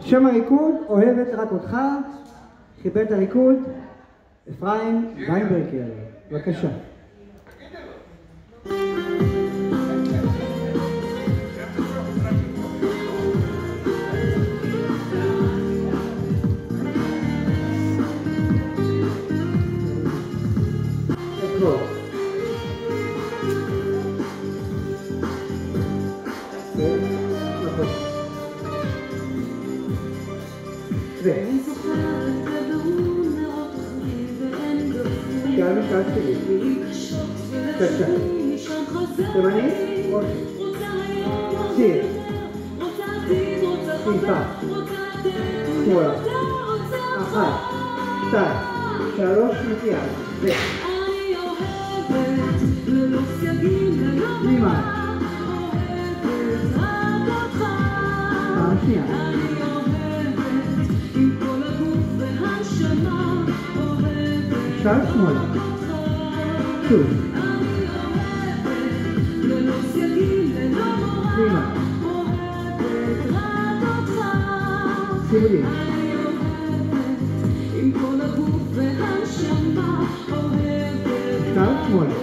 שם הריקוד, אוהבת רק אותך, חיבר את הריקוד, אפרים ויינברקר. בבקשה. משקל שלי. קשה. תימני? ציר. טיפה. שמאלה. 1, 2, 3, נטייה. פנימה. פעם שנייה. משקל שמאלה. שוב. פנימה. שימו לי. משקל שמאלה.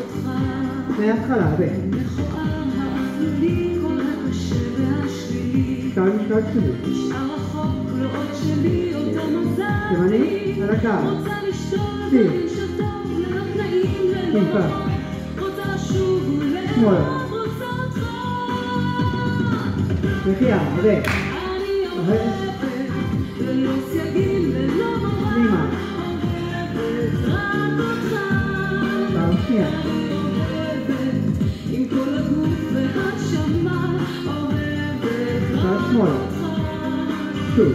מההתחלה, משקל שלי. תימני, על הקו. ציר. טיפה. שמאלה. נחייה, פנימה. פעם שנייה. פעם שמאלה. שוב.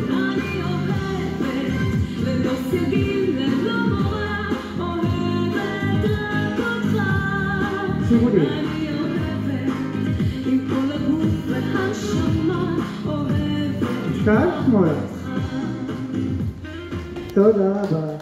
שימו לי. משקל שמאלה. תודה רבה.